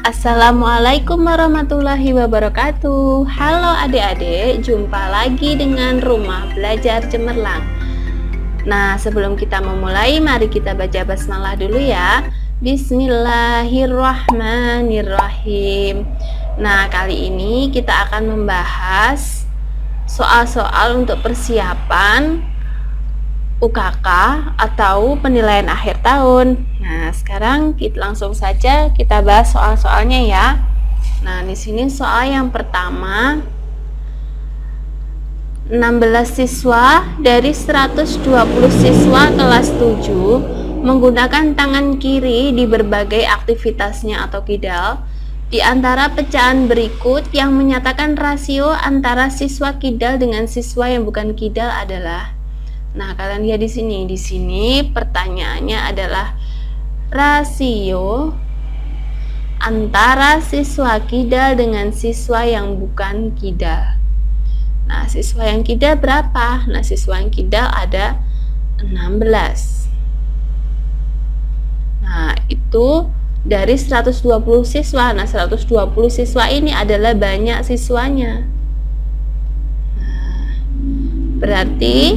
Assalamualaikum warahmatullahi wabarakatuh. Halo adik-adik, jumpa lagi dengan Rumah Belajar Cemerlang. Nah, sebelum kita memulai, mari kita baca basmalah dulu ya. Bismillahirrahmanirrahim. Nah, kali ini kita akan membahas soal-soal untuk persiapan UKK atau penilaian akhir tahun. Nah, sekarang kita langsung saja kita bahas soal-soalnya ya. Nah, di sini soal yang pertama, 16 siswa dari 120 siswa kelas 7 menggunakan tangan kiri di berbagai aktivitasnya atau kidal. Di antara pecahan berikut yang menyatakan rasio antara siswa kidal dengan siswa yang bukan kidal adalah. Nah, kalian lihat di sini. Di sini pertanyaannya adalah rasio antara siswa kidal dengan siswa yang bukan kidal. Nah, siswa yang kidal berapa? Nah, siswa yang kidal ada 16. Nah, itu dari 120 siswa. Nah, 120 siswa ini adalah banyak siswanya. Nah, berarti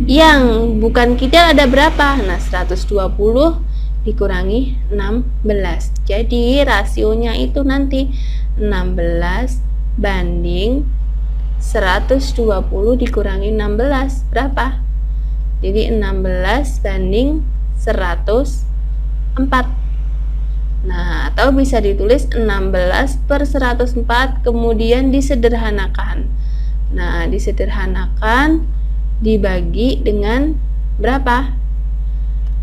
yang bukan kidal ada berapa? Nah, 120 dikurangi 16. Jadi rasionya itu nanti 16 banding 120 dikurangi 16 berapa? Jadi 16 banding 104. Nah, atau bisa ditulis 16 per 104 kemudian disederhanakan. Nah, disederhanakan dibagi dengan berapa?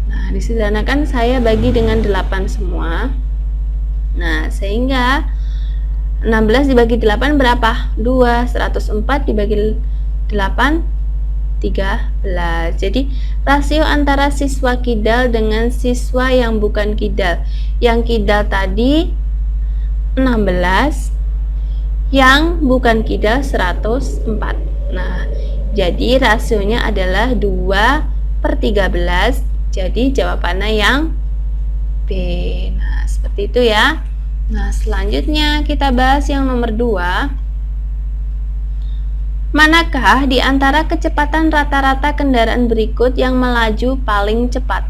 Nah, disederhanakan saya bagi dengan 8 semua. Nah, sehingga 16 dibagi 8 berapa? 2. 104 dibagi 8 13. Jadi rasio antara siswa kidal dengan siswa yang bukan kidal. Yang kidal tadi 16, yang bukan kidal 104. Nah, jadi rasionya adalah 2/13. Jadi jawabannya yang B. Nah, seperti itu ya. Nah, selanjutnya kita bahas yang nomor 2. Manakah di antara kecepatan rata-rata kendaraan berikut yang melaju paling cepat?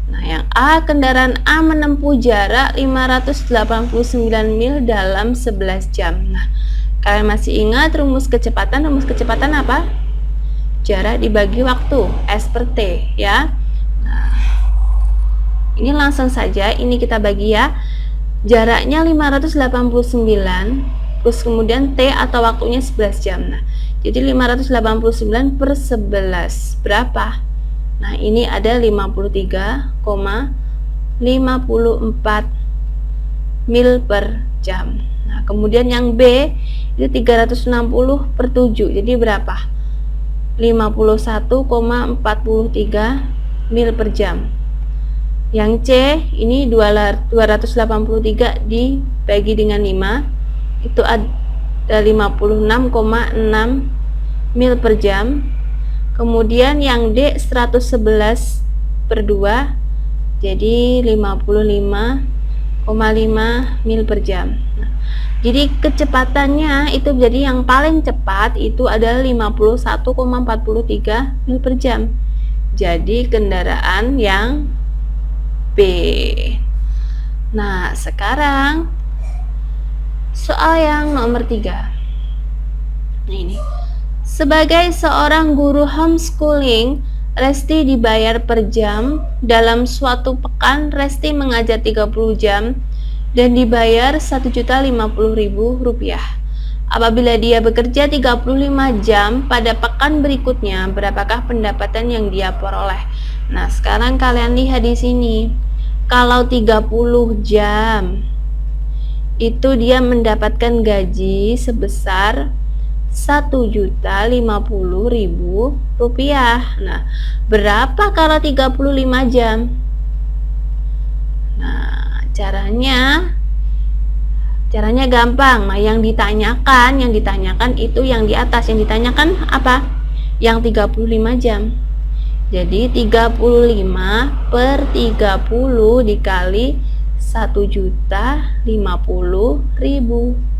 Nah, yang A, kendaraan A menempuh jarak 589 mil dalam 11 jam. Nah, kalian masih ingat rumus kecepatan? Rumus kecepatan apa? Jarak dibagi waktu, S per T ya. Nah, ini langsung saja ini kita bagi ya. Jaraknya 589 terus kemudian T atau waktunya 11 jam. Nah, jadi 589 per 11 berapa? Nah, ini ada 53,54 mil per jam. Nah, kemudian yang B itu 360 per 7. Jadi berapa? 51,43 mil per jam. Yang C ini 283 dibagi dengan 5 itu ada 56,6 mil per jam. Kemudian yang D 111 per 2 jadi 55,5 mil per jam. Nah, jadi kecepatannya itu jadi yang paling cepat itu adalah 51,43 mil per jam. Jadi kendaraan yang B. Nah, sekarang soal yang nomor 3. Nah, ini. Sebagai seorang guru homeschooling, Resti dibayar per jam. Dalam suatu pekan, Resti mengajar 30 jam dan dibayar Rp1.050.000. Apabila dia bekerja 35 jam pada pekan berikutnya, berapakah pendapatan yang dia peroleh? Nah, sekarang kalian lihat di sini. Kalau 30 jam itu dia mendapatkan gaji sebesar Rp1.050.000. Nah, berapa kalau 35 jam? Nah, caranya gampang. Nah, yang ditanyakan itu yang di atas. Yang ditanyakan apa? Yang 35 jam. Jadi 35 per 30 dikali 1.050.000.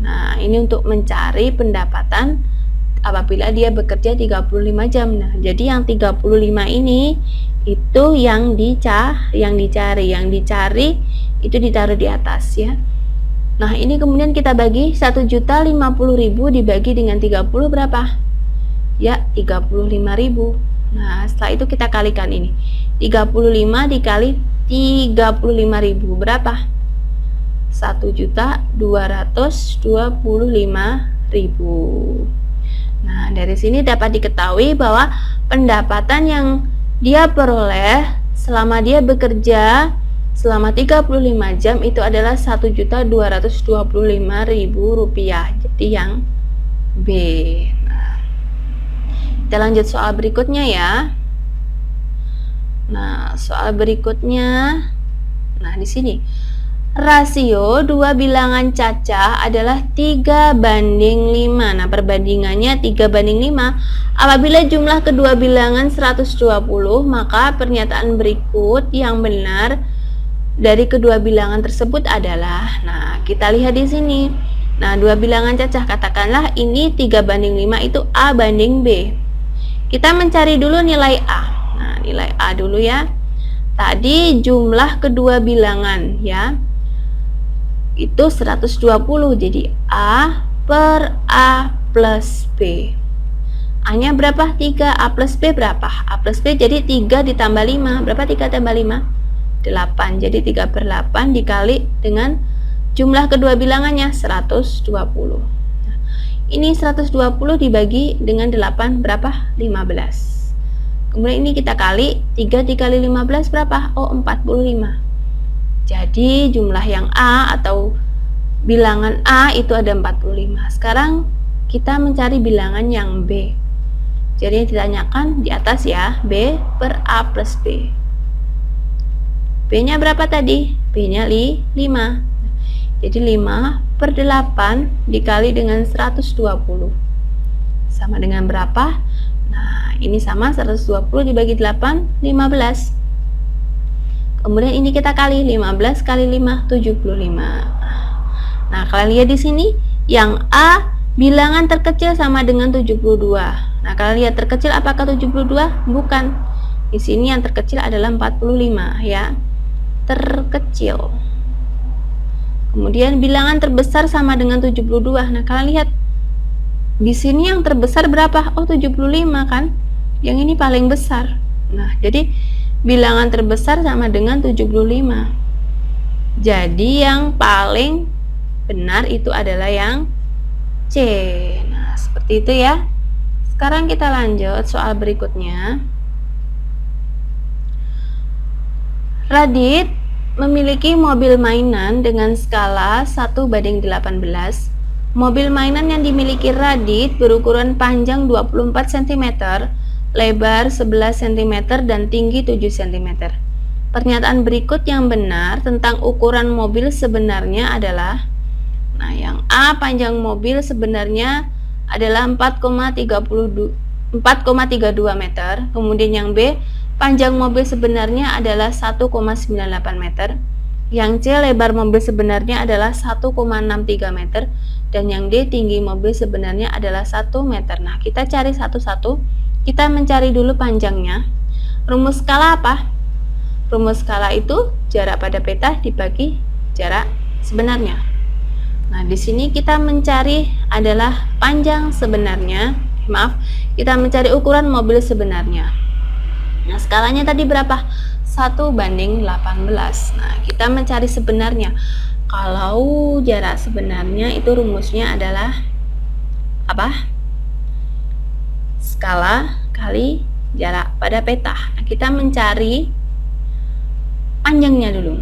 Nah, ini untuk mencari pendapatan apabila dia bekerja 35 jam. Nah, jadi yang 35 ini itu yang dicari itu ditaruh di atas ya. Nah, ini kemudian kita bagi 1.050.000 dibagi dengan 30 berapa? Ya, 35.000. Nah, setelah itu kita kalikan ini. 35 dikali 35.000 berapa? 1.225.000. Nah, dari sini dapat diketahui bahwa pendapatan yang dia peroleh selama dia bekerja selama 35 jam itu adalah Rp1.225.000. Jadi yang B. Nah, kita lanjut soal berikutnya ya. Nah, soal berikutnya. Nah, di sini rasio dua bilangan cacah adalah 3:5. Nah, perbandingannya 3:5. Apabila jumlah kedua bilangan 120, maka pernyataan berikut yang benar dari kedua bilangan tersebut adalah, nah, kita lihat di sini. Nah, dua bilangan cacah, katakanlah ini 3:5 itu A banding B. Kita mencari dulu nilai A. Nah, nilai A dulu ya. Tadi jumlah kedua bilangan ya. Itu 120, jadi A per A plus B. A nya berapa? 3. A plus B berapa? A plus B jadi 3 ditambah 5. Berapa 3 tambah 5? 8. Jadi 3/8 dikali dengan jumlah kedua bilangannya 120. Nah, ini 120 dibagi dengan 8 berapa? 15. Kemudian ini kita kali 3 dikali 15 berapa? Oh, 45. Jadi jumlah yang A atau bilangan A itu ada 45. Sekarang kita mencari bilangan yang B. Jadi yang ditanyakan di atas ya, B per A plus B. B nya berapa tadi? B nya 5. Jadi 5 per 8 dikali dengan 120. Sama dengan berapa? Nah, ini sama 120 dibagi 8, 15. Kemudian ini kita kali 15 kali 5, 75. Nah, kalian lihat di sini yang A bilangan terkecil sama dengan 72. Nah, kalian lihat terkecil apakah 72? Bukan. Di sini yang terkecil adalah 45 ya. Terkecil. Kemudian bilangan terbesar sama dengan 72. Nah, kalian lihat di sini yang terbesar berapa? Oh, 75 kan? Yang ini paling besar. Nah, jadi bilangan terbesar sama dengan 75. Jadi yang paling benar itu adalah yang C. Nah, seperti itu ya. Sekarang kita lanjut soal berikutnya. Radit memiliki mobil mainan dengan skala 1:18. Mobil mainan yang dimiliki Radit berukuran panjang 24 cm, lebar 11 cm, dan tinggi 7 cm. Pernyataan berikut yang benar tentang ukuran mobil sebenarnya adalah, nah, yang A, panjang mobil sebenarnya adalah 4,32 meter. Kemudian yang B, panjang mobil sebenarnya adalah 1,98 meter. Yang C, lebar mobil sebenarnya adalah 1,63 meter. Dan yang D, tinggi mobil sebenarnya adalah 1 meter. Nah, kita cari satu-satu. Kita mencari dulu panjangnya. Rumus skala apa? Rumus skala itu jarak pada peta dibagi jarak sebenarnya. Nah, di sini kita mencari adalah panjang sebenarnya. Maaf, kita mencari ukuran mobil sebenarnya. Nah, skalanya tadi berapa? 1:18. Nah, kita mencari sebenarnya. Kalau jarak sebenarnya itu rumusnya adalah apa? Skala kali jarak pada peta. Nah, kita mencari panjangnya dulu.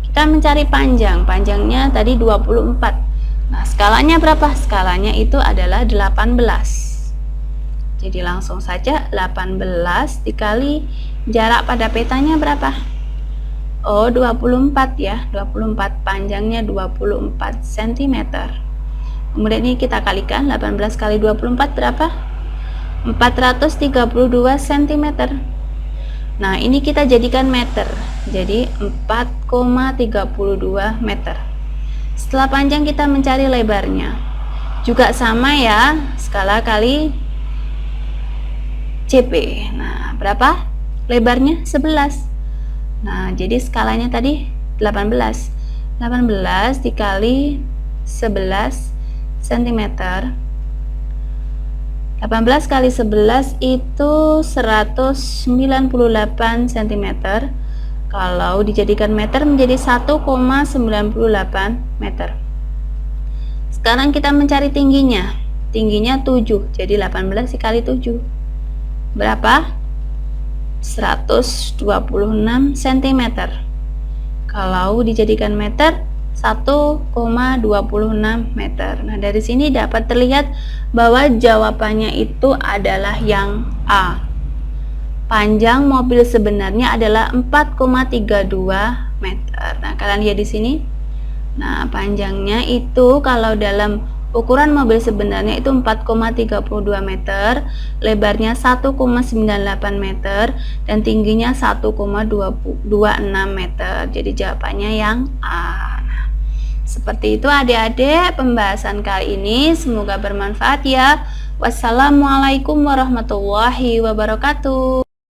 Kita mencari panjang. Panjangnya tadi 24. Nah, skalanya berapa? Skalanya itu adalah 18. Jadi langsung saja 18 dikali jarak pada petanya berapa? Oh, 24 ya. 24, panjangnya 24 cm. Kemudian ini kita kalikan, 18 kali 24 berapa? 432 cm. Nah, ini kita jadikan meter. Jadi 4,32 meter. Setelah panjang kita mencari lebarnya. Juga sama ya, skala kali CP. Nah, berapa? Lebarnya 11. Nah, jadi skalanya tadi 18. 18 dikali 11 cm. 18 kali 11 itu 198 cm. Kalau dijadikan meter menjadi 1,98 meter. Sekarang kita mencari tingginya. Tingginya 7. Jadi 18 dikali 7. Berapa? 126 cm. Kalau dijadikan meter 1,26 meter. Nah, dari sini dapat terlihat bahwa jawabannya itu adalah yang A. Panjang mobil sebenarnya adalah 4,32 meter. Nah, kalian lihat di sini. Nah, panjangnya itu kalau dalam ukuran mobil sebenarnya itu 4,32 meter, lebarnya 1,98 meter, dan tingginya 1,26 meter. Jadi jawabannya yang A. Seperti itu adik-adik pembahasan kali ini, semoga bermanfaat ya. Wassalamualaikum warahmatullahi wabarakatuh.